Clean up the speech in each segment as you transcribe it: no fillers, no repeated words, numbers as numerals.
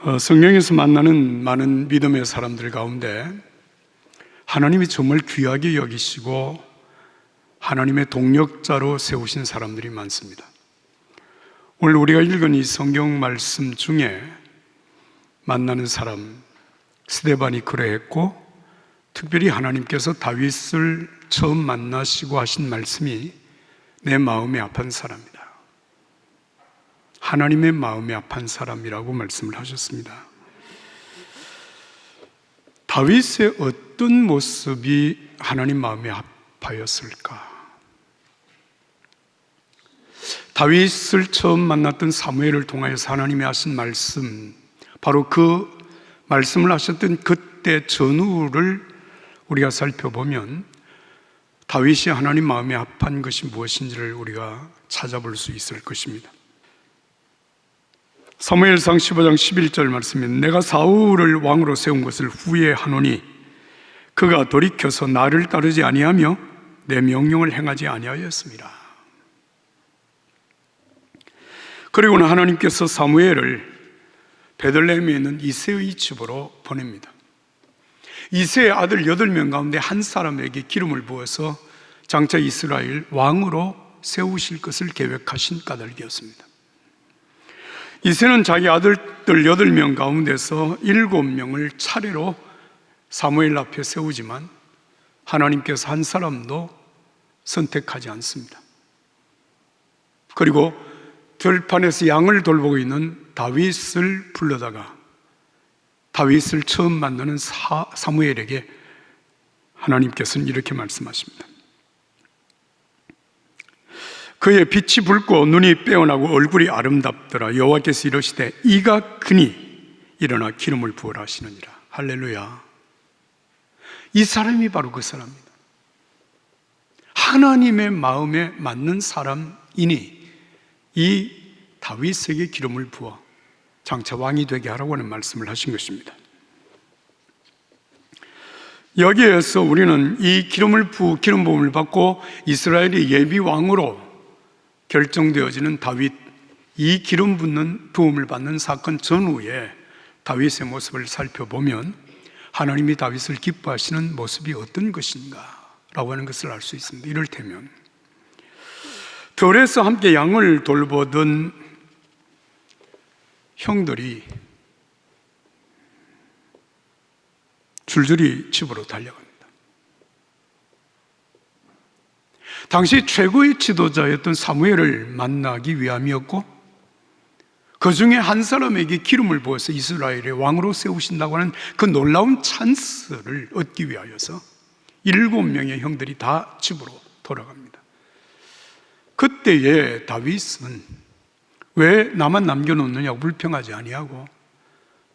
성경에서 만나는 많은 믿음의 사람들 가운데 하나님이 정말 귀하게 여기시고 하나님의 동력자로 세우신 사람들이 많습니다. 오늘 우리가 읽은 이 성경 말씀 중에 만나는 사람 스데반이 그러했고, 특별히 하나님께서 다윗을 처음 만나시고 하신 말씀이 내 마음에 아픈 사람이다, 하나님의 마음에 아픈 사람이라고 말씀을 하셨습니다. 다윗의 어떤 모습이 하나님 마음에 아파였을까? 다윗을 처음 만났던 사무엘을 통하여서 하나님이 하신 말씀, 바로 그 말씀을 하셨던 그때 전후를 우리가 살펴보면 다윗이 하나님 마음에 아픈 것이 무엇인지를 우리가 찾아볼 수 있을 것입니다. 사무엘상 15장 11절 말씀에 내가 사울을 왕으로 세운 것을 후회하노니 그가 돌이켜서 나를 따르지 아니하며 내 명령을 행하지 아니하였습니다. 그리고는 하나님께서 사무엘을 베들레헴에 있는 이새의 집으로 보냅니다. 이새의 아들 8명 가운데 한 사람에게 기름을 부어서 장차 이스라엘 왕으로 세우실 것을 계획하신 까닭이었습니다. 이새는 자기 아들들 8명 가운데서 7명을 차례로 사무엘 앞에 세우지만 하나님께서 한 사람도 선택하지 않습니다. 그리고 들판에서 양을 돌보고 있는 다윗을 불러다가 다윗을 처음 만나는 사무엘에게 하나님께서는 이렇게 말씀하십니다. 그의 빛이 붉고 눈이 빼어나고 얼굴이 아름답더라. 여호와께서 이르시되 이가 그니 일어나 기름을 부으라 하시느니라. 할렐루야. 이 사람이 바로 그 사람입니다. 하나님의 마음에 맞는 사람이니 이 다윗에게 기름을 부어 장차 왕이 되게 하라고 하는 말씀을 하신 것입니다. 여기에서 우리는 이 기름 부음을 받고 이스라엘의 예비 왕으로 결정되어지는 다윗, 이 기름 붓는 부음을 받는 사건 전후에 다윗의 모습을 살펴보면 하나님이 다윗을 기뻐하시는 모습이 어떤 것인가 라고 하는 것을 알 수 있습니다. 이를테면 들에서 함께 양을 돌보던 형들이 줄줄이 집으로 달려갑니다. 당시 최고의 지도자였던 사무엘을 만나기 위함이었고, 그 중에 한 사람에게 기름을 부어서 이스라엘의 왕으로 세우신다고 하는 그 놀라운 찬스를 얻기 위하여서 7명의 형들이 다 집으로 돌아갑니다. 그때에 다윗은 왜 나만 남겨놓느냐고 불평하지 아니하고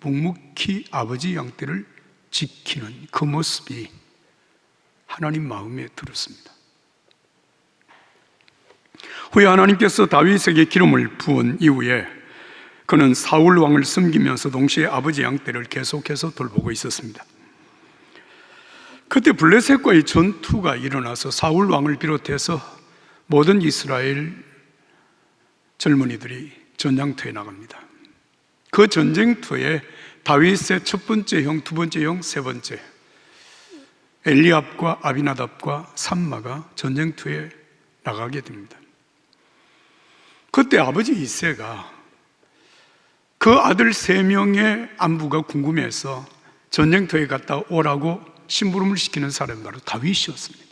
묵묵히 아버지 양떼를 지키는 그 모습이 하나님 마음에 들었습니다. 후에 하나님께서 다윗에게 기름을 부은 이후에 그는 사울 왕을 섬기면서 동시에 아버지 양떼를 계속해서 돌보고 있었습니다. 그때 블레셋과의 전투가 일어나서 사울 왕을 비롯해서 모든 이스라엘 젊은이들이 전장터에 나갑니다. 그 전쟁터에 다윗의 첫 번째 형, 두 번째 형, 세 번째 엘리압과 아비나답과 삼마가 전쟁터에 나가게 됩니다. 그때 아버지 이새가 그 아들 3명의 안부가 궁금해서 전쟁터에 갔다 오라고 심부름을 시키는 사람이 바로 다윗이었습니다.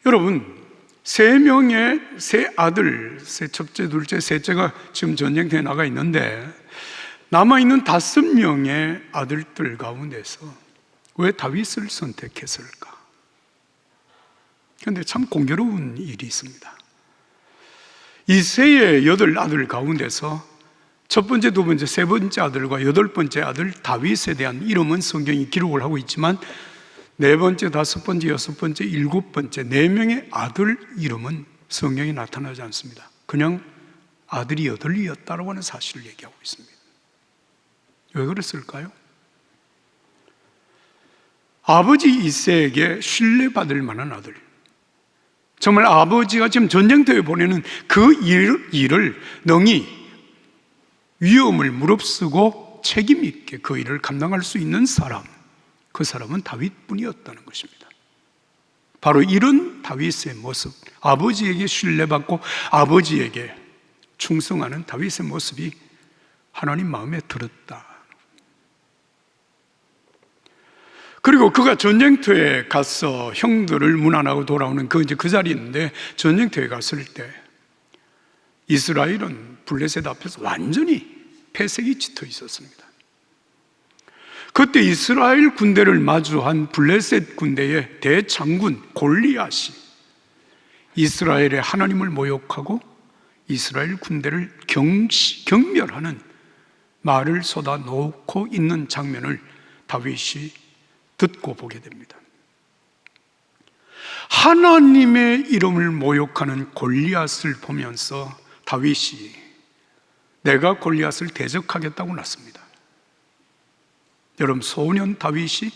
여러분, 3명의 세 아들, 첫째, 둘째, 셋째가 지금 전쟁터에 나가 있는데 남아있는 5명의 아들들 가운데서 왜 다윗을 선택했을까? 그런데 참 공교로운 일이 있습니다. 이새의 8아들 가운데서 첫 번째, 두 번째, 세 번째 아들과 8번째 아들 다윗에 대한 이름은 성경이 기록을 하고 있지만 4번째, 5번째, 6번째, 7번째 4명의 아들 이름은 성경에 나타나지 않습니다. 그냥 아들이 8이었다라고 하는 사실을 얘기하고 있습니다. 왜 그랬을까요? 아버지 이새에게 신뢰받을 만한 아들, 정말 아버지가 지금 전쟁터에 보내는 그 일을 능히 위험을 무릅쓰고 책임 있게 그 일을 감당할 수 있는 사람, 그 사람은 다윗뿐이었다는 것입니다. 바로 이런 다윗의 모습, 아버지에게 신뢰받고 아버지에게 충성하는 다윗의 모습이 하나님 마음에 들었다. 그리고 그가 전쟁터에 가서 형들을 문안하고 돌아오는 그 자리인데, 전쟁터에 갔을 때 이스라엘은 블레셋 앞에서 완전히 패색이 짙어 있었습니다. 그때 이스라엘 군대를 마주한 블레셋 군대의 대장군 골리앗이 이스라엘의 하나님을 모욕하고 이스라엘 군대를 경멸하는 말을 쏟아놓고 있는 장면을 다윗이 듣고 보게 됩니다. 하나님의 이름을 모욕하는 골리앗을 보면서 다윗이 내가 골리앗을 대적하겠다고 났습니다. 여러분, 소년 다윗이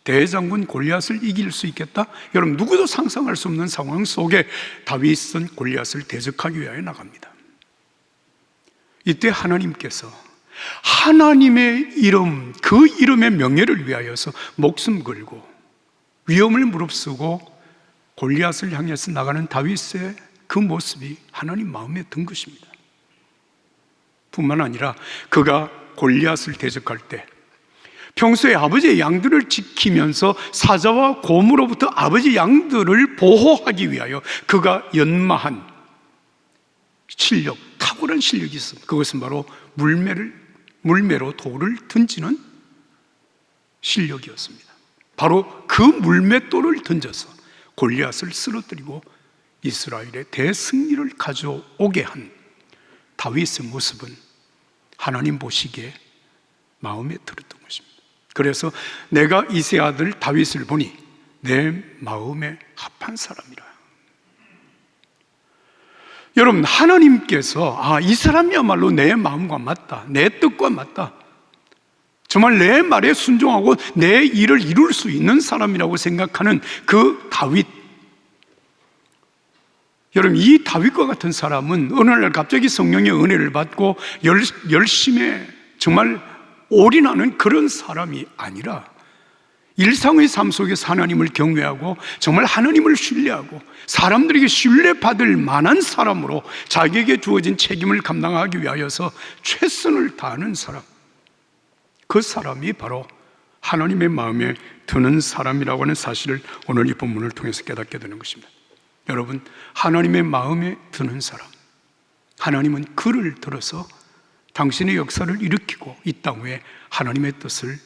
대장군 골리앗을 이길 수 있겠다? 여러분, 누구도 상상할 수 없는 상황 속에 다윗은 골리앗을 대적하기 위하여 나갑니다. 이때 하나님께서 하나님의 이름, 그 이름의 명예를 위하여서 목숨 걸고 위험을 무릅쓰고 골리앗을 향해서 나가는 다윗의 그 모습이 하나님 마음에 든 것입니다. 뿐만 아니라 그가 골리앗을 대적할 때 평소에 아버지의 양들을 지키면서 사자와 곰으로부터 아버지 양들을 보호하기 위하여 그가 연마한 실력, 탁월한 실력이 있습니다. 그것은 바로 물매로 돌을 던지는 실력이었습니다. 바로 그 물맷돌을 던져서 골리앗을 쓰러뜨리고 이스라엘의 대승리를 가져오게 한 다윗의 모습은 하나님 보시기에 마음에 들었던 것입니다. 그래서 내가 이세 아들 다윗을 보니 내 마음에 합한 사람이라. 여러분, 하나님께서 이 사람이야말로 내 마음과 맞다, 내 뜻과 맞다, 정말 내 말에 순종하고 내 일을 이룰 수 있는 사람이라고 생각하는 그 다윗, 여러분, 이 다윗과 같은 사람은 어느 날 갑자기 성령의 은혜를 받고 열심히 정말 올인하는 그런 사람이 아니라 일상의 삶 속에서 하나님을 경외하고 정말 하나님을 신뢰하고 사람들에게 신뢰받을 만한 사람으로 자기에게 주어진 책임을 감당하기 위하여서 최선을 다하는 사람, 그 사람이 바로 하나님의 마음에 드는 사람이라고 하는 사실을 오늘 이 본문을 통해서 깨닫게 되는 것입니다. 여러분, 하나님의 마음에 드는 사람, 하나님은 그를 들어서 당신의 역사를 일으키고 이 땅 위에 하나님의 뜻을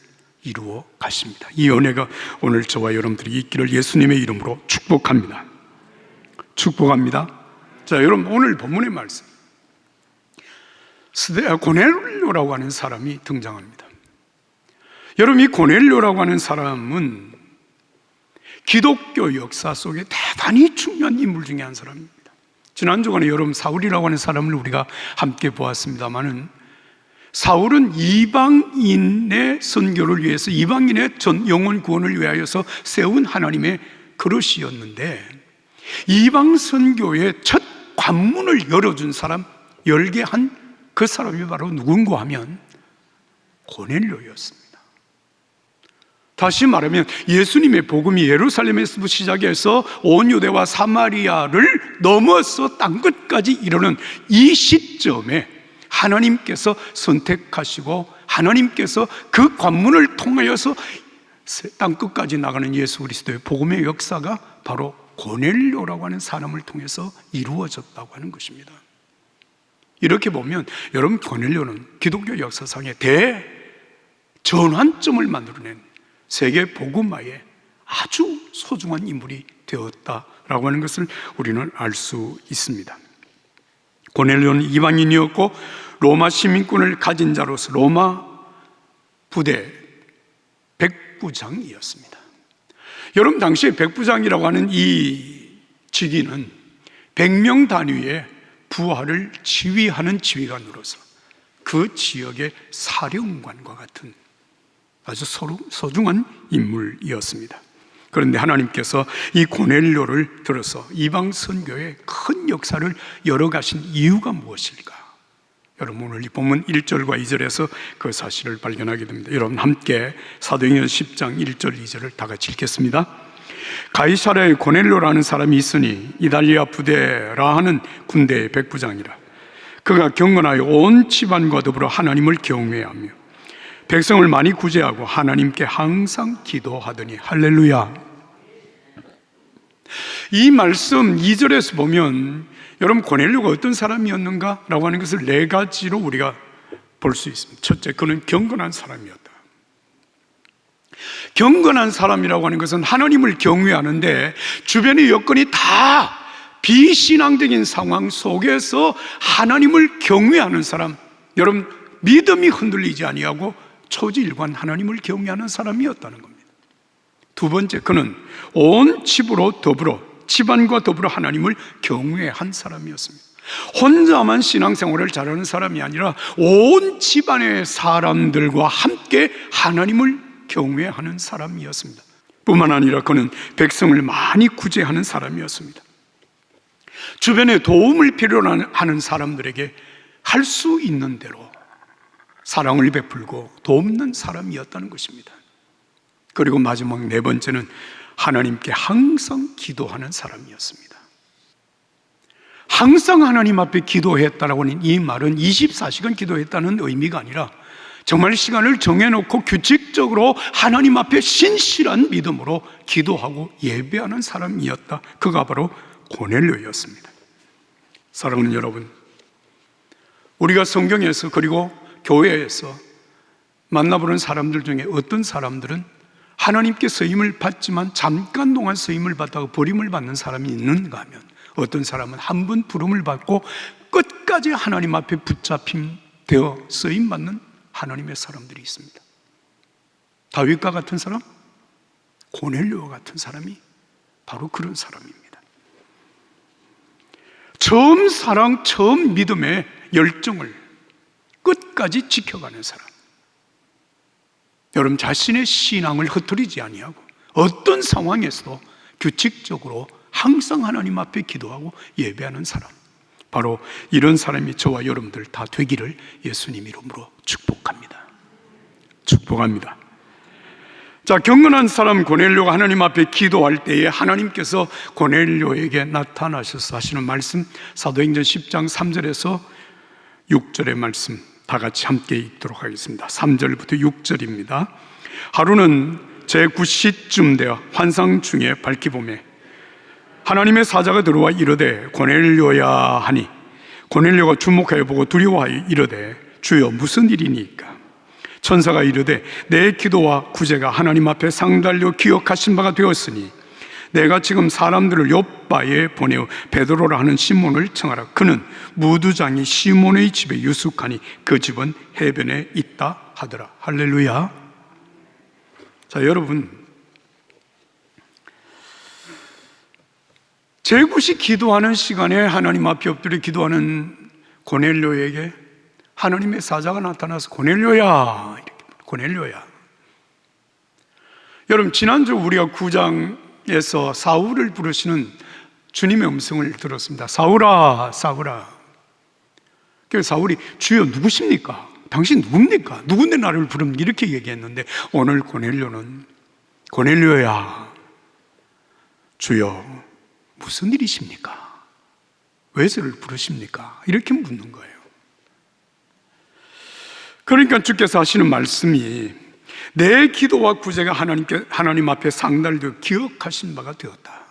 이루어 가십니다. 이 은혜가 오늘 저와 여러분들이 있기를 예수님의 이름으로 축복합니다. 축복합니다. 자, 여러분, 오늘 본문의 말씀, 고넬료라고 하는 사람이 등장합니다. 여러분, 이 고넬료라고 하는 사람은 기독교 역사 속에 대단히 중요한 인물 중에 한 사람입니다. 지난 주간에 여러분 사울이라고 하는 사람을 우리가 함께 보았습니다마는, 사울은 이방인의 선교를 위해서, 이방인의 영혼 구원을 위하여서 세운 하나님의 그릇이었는데, 이방 선교의 첫 관문을 열어준 사람, 열게 한 그 사람이 바로 누군가 하면 고넬료였습니다. 다시 말하면 예수님의 복음이 예루살렘에서 시작해서 온 유대와 사마리아를 넘어서 땅끝까지 이르는 이 시점에 하나님께서 선택하시고 하나님께서 그 관문을 통하여서 땅끝까지 나가는 예수 그리스도의 복음의 역사가 바로 고넬료라고 하는 사람을 통해서 이루어졌다고 하는 것입니다. 이렇게 보면 여러분, 고넬료는 기독교 역사상의 대전환점을 만들어낸 세계 복음화에 아주 소중한 인물이 되었다라고 하는 것을 우리는 알 수 있습니다. 고넬료는 이방인이었고 로마 시민권을 가진 자로서 로마 부대 백부장이었습니다. 여러분, 당시에 백부장이라고 하는 이 직위는 100명 단위의 부하를 지휘하는 지휘관으로서 그 지역의 사령관과 같은 아주 소중한 인물이었습니다. 그런데 하나님께서 이 고넬료를 들어서 이방 선교의 큰 역사를 열어가신 이유가 무엇일까? 여러분 오늘 이 본문 1절과 2절에서 그 사실을 발견하게 됩니다. 여러분 함께 사도행전 10장 1절 2절을 다 같이 읽겠습니다. 가이사랴에 고넬료라는 사람이 있으니 이달리아 부대라 하는 군대의 백부장이라. 그가 경건하여 온 집안과 더불어 하나님을 경외하며 백성을 많이 구제하고 하나님께 항상 기도하더니. 할렐루야. 이 말씀 2절에서 보면 여러분 고넬료가 어떤 사람이었는가 라고 하는 것을 4가지로 우리가 볼 수 있습니다. 첫째, 그는 경건한 사람이었다. 경건한 사람이라고 하는 것은 하나님을 경외하는데 주변의 여건이 다 비신앙적인 상황 속에서 하나님을 경외하는 사람, 여러분 믿음이 흔들리지 아니하고 초지일관 하나님을 경외하는 사람이었다는 겁니다. 두 번째, 그는 온 집으로 더불어 집안과 더불어 하나님을 경외한 사람이었습니다. 혼자만 신앙생활을 잘하는 사람이 아니라 온 집안의 사람들과 함께 하나님을 경외하는 사람이었습니다. 뿐만 아니라 그는 백성을 많이 구제하는 사람이었습니다. 주변에 도움을 필요로 하는 사람들에게 할 수 있는 대로 사랑을 베풀고 돕는 사람이었다는 것입니다. 그리고 마지막 4번째는 하나님께 항상 기도하는 사람이었습니다. 항상 하나님 앞에 기도했다라고 하는 이 말은 24시간 기도했다는 의미가 아니라 정말 시간을 정해놓고 규칙적으로 하나님 앞에 신실한 믿음으로 기도하고 예배하는 사람이었다. 그가 바로 고넬료였습니다. 사랑하는 여러분, 우리가 성경에서 그리고 교회에서 만나보는 사람들 중에 어떤 사람들은 하나님께 쓰임을 받지만 잠깐 동안 쓰임을 받다가 버림을 받는 사람이 있는가 하면, 어떤 사람은 한 번 부름을 받고 끝까지 하나님 앞에 붙잡힘 되어 쓰임 받는 하나님의 사람들이 있습니다. 다윗과 같은 사람, 고넬료와 같은 사람이 바로 그런 사람입니다. 처음 사랑, 처음 믿음의 열정을 끝까지 지켜가는 사람. 여러분 자신의 신앙을 흐트리지 아니하고 어떤 상황에서도 규칙적으로 항상 하나님 앞에 기도하고 예배하는 사람, 바로 이런 사람이 저와 여러분들 다 되기를 예수님 이름으로 축복합니다. 축복합니다. 자, 경건한 사람 고넬료가 하나님 앞에 기도할 때에 하나님께서 고넬료에게 나타나셔서 하시는 말씀, 사도행전 10장 3절에서 6절의 말씀 다 같이 함께 읽도록 하겠습니다. 3절부터 6절입니다. 하루는 제9시쯤 되어 환상 중에 밝히 보매 하나님의 사자가 들어와 이르되 고넬료야 하니, 고넬료가 주목하여 보고 두려워하여 이르되 주여 무슨 일이니까? 천사가 이르되 내 기도와 구제가 하나님 앞에 상달려 기억하신 바가 되었으니 내가 지금 사람들을 욥바에 보내어 베드로라 하는 시몬을 청하라. 그는 무두장이 시몬의 집에 유숙하니 그 집은 해변에 있다 하더라. 할렐루야. 자, 여러분, 제9시 기도하는 시간에 하나님 앞에 엎드려 기도하는 고넬료에게 하나님의 사자가 나타나서 고넬료야, 이렇게, 고넬료야. 여러분, 지난주 우리가 9장에서 사울을 부르시는 주님의 음성을 들었습니다. 사울아, 사울아. 그래서 사울이 주여 누구십니까? 당신 누굽니까? 누군데 나를 부릅니까? 이렇게 얘기했는데 오늘 고넬료는 고넬료야, 주여 무슨 일이십니까? 왜 저를 부르십니까? 이렇게 묻는 거예요. 그러니까 주께서 하시는 말씀이 내 기도와 구제가 하나님 앞에 상달되어 기억하신 바가 되었다.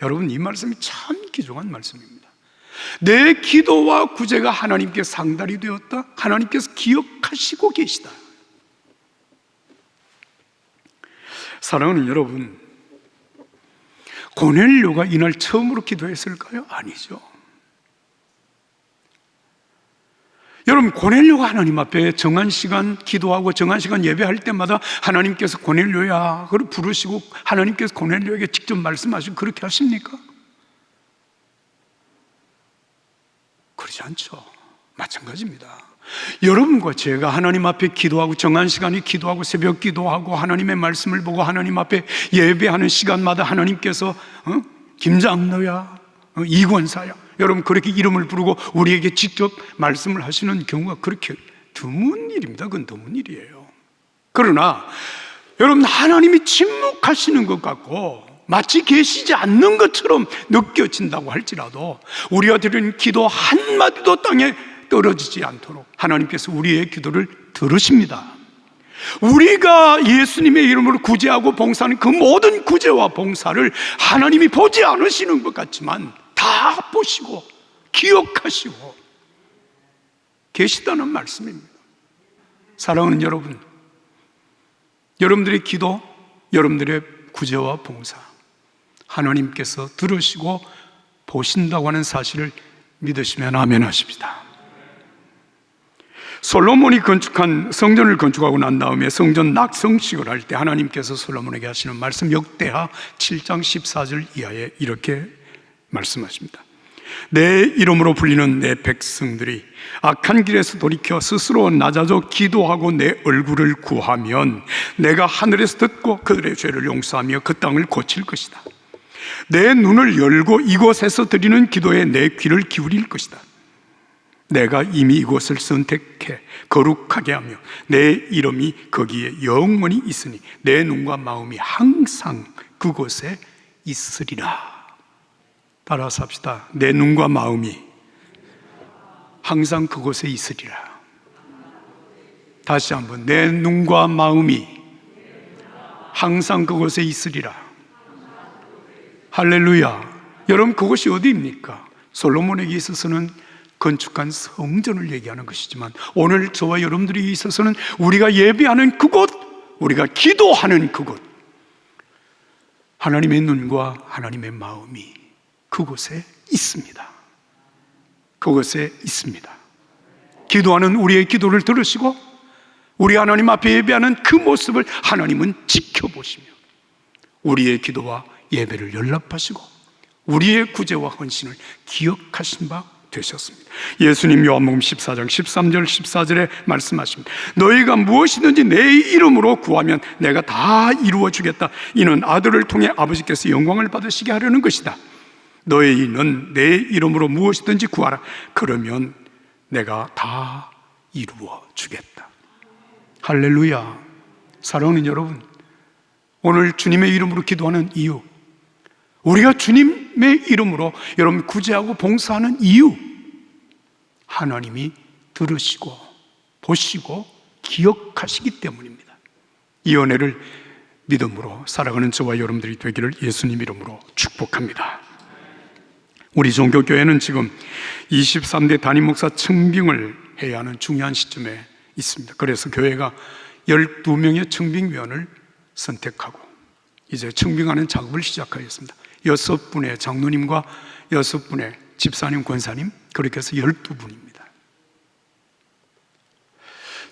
여러분, 이 말씀이 참 귀중한 말씀입니다. 내 기도와 구제가 하나님께 상달이 되었다. 하나님께서 기억하시고 계시다. 사랑하는 여러분, 고넬료가 이날 처음으로 기도했을까요? 아니죠. 여러분, 고넬료가 하나님 앞에 정한 시간 기도하고 정한 시간 예배할 때마다 하나님께서 고넬료야 그걸 부르시고 하나님께서 고넬료에게 직접 말씀하시고 그렇게 하십니까? 그러지 않죠. 마찬가지입니다. 여러분과 제가 하나님 앞에 기도하고 정한 시간에 기도하고 새벽 기도하고 하나님의 말씀을 보고 하나님 앞에 예배하는 시간마다 하나님께서 김장로야, 이권사야, 여러분, 그렇게 이름을 부르고 우리에게 직접 말씀을 하시는 경우가 그렇게 드문 일입니다. 그건 드문 일이에요. 그러나 여러분, 하나님이 침묵하시는 것 같고 마치 계시지 않는 것처럼 느껴진다고 할지라도 우리가 드리는 기도 한마디도 땅에 떨어지지 않도록 하나님께서 우리의 기도를 들으십니다. 우리가 예수님의 이름으로 구제하고 봉사하는 그 모든 구제와 봉사를 하나님이 보지 않으시는 것 같지만 다 보시고 기억하시고 계시다는 말씀입니다. 사랑하는 여러분, 여러분들의 기도, 여러분들의 구제와 봉사 하나님께서 들으시고 보신다고 하는 사실을 믿으시면 아멘 하십니다. 솔로몬이 건축한 성전을 건축하고 난 다음에 성전 낙성식을 할 때 하나님께서 솔로몬에게 하시는 말씀, 역대하 7장 14절 이하에 이렇게 말씀하십니다. 내 이름으로 불리는 내 백성들이 악한 길에서 돌이켜 스스로 낮아져 기도하고 내 얼굴을 구하면 내가 하늘에서 듣고 그들의 죄를 용서하며 그 땅을 고칠 것이다. 내 눈을 열고 이곳에서 드리는 기도에 내 귀를 기울일 것이다. 내가 이미 이곳을 선택해 거룩하게 하며 내 이름이 거기에 영원히 있으니 내 눈과 마음이 항상 그곳에 있으리라. 따라서 합시다. 내 눈과 마음이 항상 그곳에 있으리라. 다시 한번, 내 눈과 마음이 항상 그곳에 있으리라. 할렐루야. 여러분, 그곳이 어디입니까? 솔로몬에게 있어서는 건축한 성전을 얘기하는 것이지만 오늘 저와 여러분들이 있어서는 우리가 예배하는 그곳, 우리가 기도하는 그곳, 하나님의 눈과 하나님의 마음이 그곳에 있습니다. 그곳에 있습니다. 기도하는 우리의 기도를 들으시고 우리 하나님 앞에 예배하는 그 모습을 하나님은 지켜보시며 우리의 기도와 예배를 연락하시고 우리의 구제와 헌신을 기억하신 바 되셨습니다. 예수님 요한복음 14장 13절 14절에 말씀하십니다. 너희가 무엇이든지 내 이름으로 구하면 내가 다 이루어 주겠다. 이는 아들을 통해 아버지께서 영광을 받으시게 하려는 것이다. 너희는 내 이름으로 무엇이든지 구하라. 그러면 내가 다 이루어 주겠다. 할렐루야. 사랑하는 여러분, 오늘 주님의 이름으로 기도하는 이유, 우리가 주님의 이름으로 여러분 구제하고 봉사하는 이유, 하나님이 들으시고 보시고 기억하시기 때문입니다. 이 은혜를 믿음으로 살아가는 저와 여러분들이 되기를 예수님 이름으로 축복합니다. 우리 종교교회는 지금 23대 담임 목사 청빙을 해야 하는 중요한 시점에 있습니다. 그래서 교회가 12명의 청빙위원을 선택하고 이제 청빙하는 작업을 시작하였습니다. 6분의 장로님과 6분의 집사님, 권사님, 그렇게 해서 12분입니다.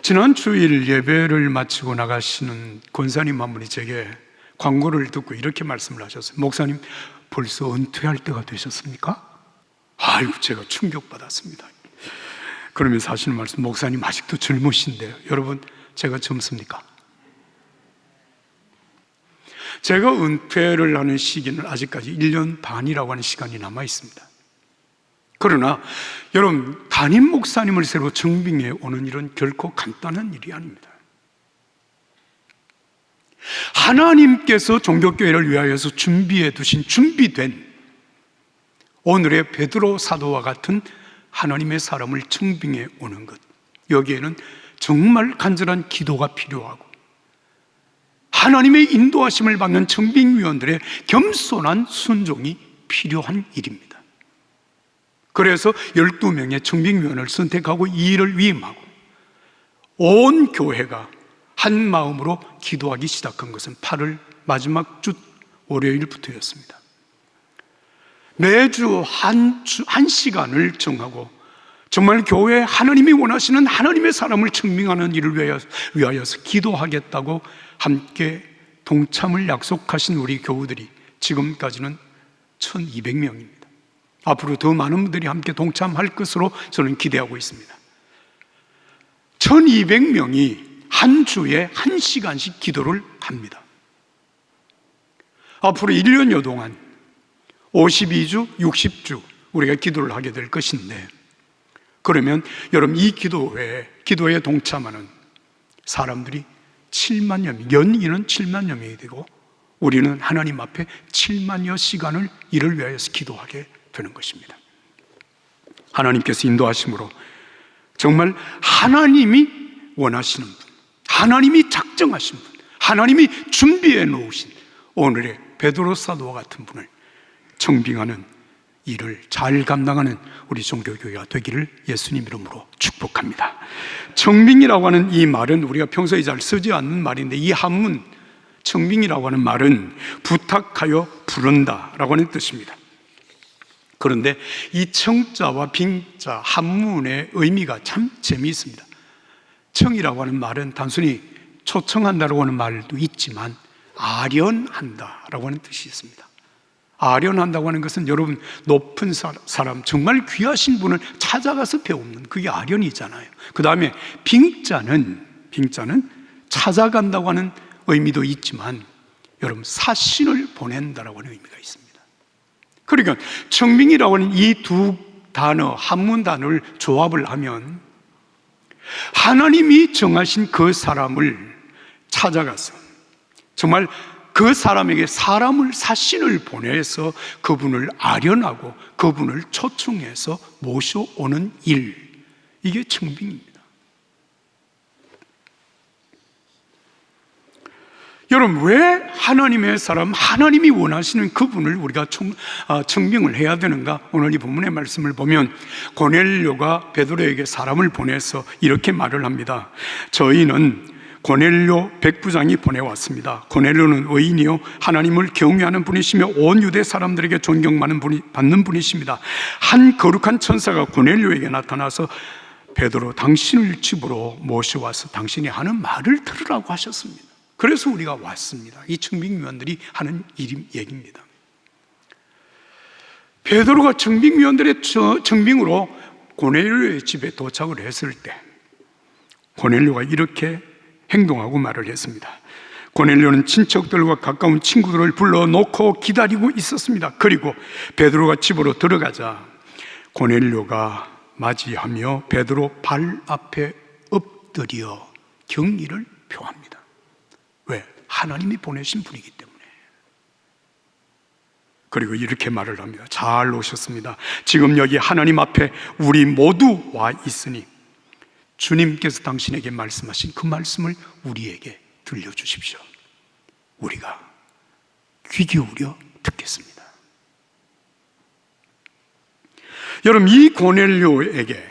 지난 주일 예배를 마치고 나가시는 권사님 한 분이 제게 광고를 듣고 이렇게 말씀을 하셨어요. 목사님, 벌써 은퇴할 때가 되셨습니까? 아이고, 제가 충격받았습니다. 그러면서 하시는 말씀, 목사님 아직도 젊으신데요. 여러분, 제가 젊습니까? 제가 은퇴를 하는 시기는 아직까지 1년 반이라고 하는 시간이 남아 있습니다. 그러나 여러분, 담임 목사님을 새로 청빙해 오는 일은 결코 간단한 일이 아닙니다. 하나님께서 종교교회를 위하여서 준비해 두신 준비된 오늘의 베드로 사도와 같은 하나님의 사람을 청빙해 오는 것, 여기에는 정말 간절한 기도가 필요하고 하나님의 인도하심을 받는 청빙위원들의 겸손한 순종이 필요한 일입니다. 그래서 12명의 청빙위원을 선택하고 이 일을 위임하고 온 교회가 한 마음으로 기도하기 시작한 것은 8월 마지막 주 월요일부터였습니다. 매주 한 시간을 정하고 정말 교회에 하나님이 원하시는 하나님의 사람을 청빙하는 일을 위하여서 기도하겠다고 함께 동참을 약속하신 우리 교우들이 지금까지는 1200명입니다. 앞으로 더 많은 분들이 함께 동참할 것으로 저는 기대하고 있습니다. 1200명이 한 주에 1시간씩 기도를 합니다. 앞으로 1년여 동안 52주, 60주, 우리가 기도를 하게 될 것인데, 그러면 여러분 이 기도에 동참하는 사람들이 7만여 명, 연인은 7만여 명이 되고 우리는 하나님 앞에 7만여 시간을 이를 위하여서 기도하게 되는 것입니다. 하나님께서 인도하심으로 정말 하나님이 원하시는 분, 하나님이 작정하신 분, 하나님이 준비해 놓으신 오늘의 베드로 사도와 같은 분을 청빙하는 일을 잘 감당하는 우리 종교교회가 되기를 예수님 이름으로 축복합니다. 청빙이라고 하는 이 말은 우리가 평소에 잘 쓰지 않는 말인데, 이 한문 청빙이라고 하는 말은 부탁하여 부른다라고 하는 뜻입니다. 그런데 이 청자와 빙자 한문의 의미가 참 재미있습니다. 청이라고 하는 말은 단순히 초청한다라고 하는 말도 있지만 아련한다라고 하는 뜻이 있습니다. 아련한다고 하는 것은 여러분 높은 사람, 정말 귀하신 분을 찾아가서 배우는 그게 아련이잖아요. 그 다음에 빙자는 찾아간다고 하는 의미도 있지만 여러분 사신을 보낸다라고 하는 의미가 있습니다. 그러니까 청빙이라고 하는 이 두 단어, 한문 단어를 조합을 하면 하나님이 정하신 그 사람을 찾아가서 정말 그 사람에게 사신을 보내서 그분을 아련하고 그분을 초청해서 모셔오는 일, 이게 청빙입니다. 여러분, 왜 하나님의 사람, 하나님이 원하시는 그분을 우리가 청빙을 해야 되는가? 오늘 이 본문의 말씀을 보면 고넬료가 베드로에게 사람을 보내서 이렇게 말을 합니다. 저희는 고넬료 백부장이 보내왔습니다. 고넬료는 의인이요 하나님을 경외하는 분이시며 온 유대 사람들에게 존경받는 분이십니다. 한 거룩한 천사가 고넬료에게 나타나서 베드로, 당신을 집으로 모셔와서 당신이 하는 말을 들으라고 하셨습니다. 그래서 우리가 왔습니다. 이 청빙위원들이 하는 얘기입니다. 베드로가 청빙위원들의 청빙으로 고넬료의 집에 도착을 했을 때 고넬료가 이렇게 행동하고 말을 했습니다. 고넬료는 친척들과 가까운 친구들을 불러놓고 기다리고 있었습니다. 그리고 베드로가 집으로 들어가자 고넬료가 맞이하며 베드로 발 앞에 엎드려 경의를 표합니다. 왜? 하나님이 보내신 분이기 때문에. 그리고 이렇게 말을 합니다. 잘 오셨습니다. 지금 여기 하나님 앞에 우리 모두 와 있으니 주님께서 당신에게 말씀하신 그 말씀을 우리에게 들려주십시오. 우리가 귀 기울여 듣겠습니다. 여러분, 이 고넬료에게,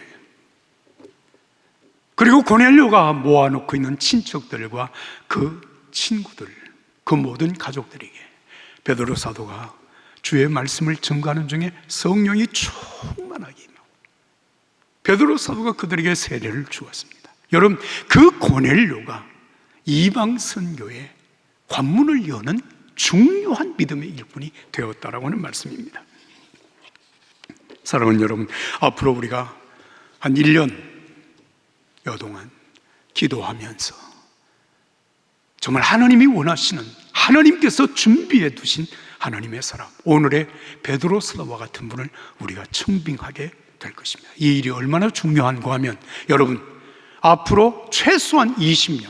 그리고 고넬료가 모아놓고 있는 친척들과 그 친구들, 그 모든 가족들에게 베드로 사도가 주의 말씀을 전가하는 중에 성령이 충만하게 베드로 사도가 그들에게 세례를 주었습니다. 여러분, 그 고넬료가 이방 선교의 관문을 여는 중요한 믿음의 일꾼이 되었다라고 하는 말씀입니다. 사랑하는 여러분, 앞으로 우리가 한 1년여 동안 기도하면서 정말 하나님이 원하시는, 하나님께서 준비해 두신 하나님의 사람, 오늘의 베드로 사도와 같은 분을 우리가 청빙하게 될 것입니다. 이 일이 얼마나 중요한가 하면 여러분, 앞으로 최소한 20년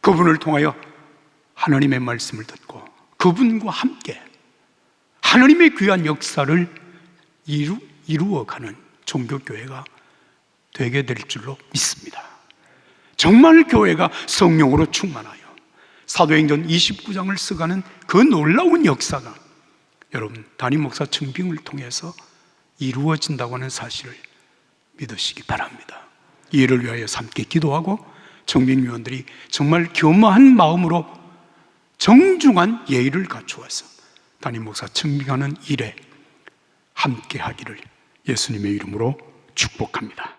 그분을 통하여 하나님의 말씀을 듣고 그분과 함께 하나님의 귀한 역사를 이루어가는 종교교회가 되게 될 줄로 믿습니다. 정말 교회가 성령으로 충만하여 사도행전 29장을 써가는 그 놀라운 역사가 여러분 담임 목사 청빙을 통해서 이루어진다고 하는 사실을 믿으시기 바랍니다. 이 일을 위하여 함께 기도하고 청빙위원들이 정말 겸허한 마음으로 정중한 예의를 갖추어서 담임 목사 청빙하는 일에 함께 하기를 예수님의 이름으로 축복합니다.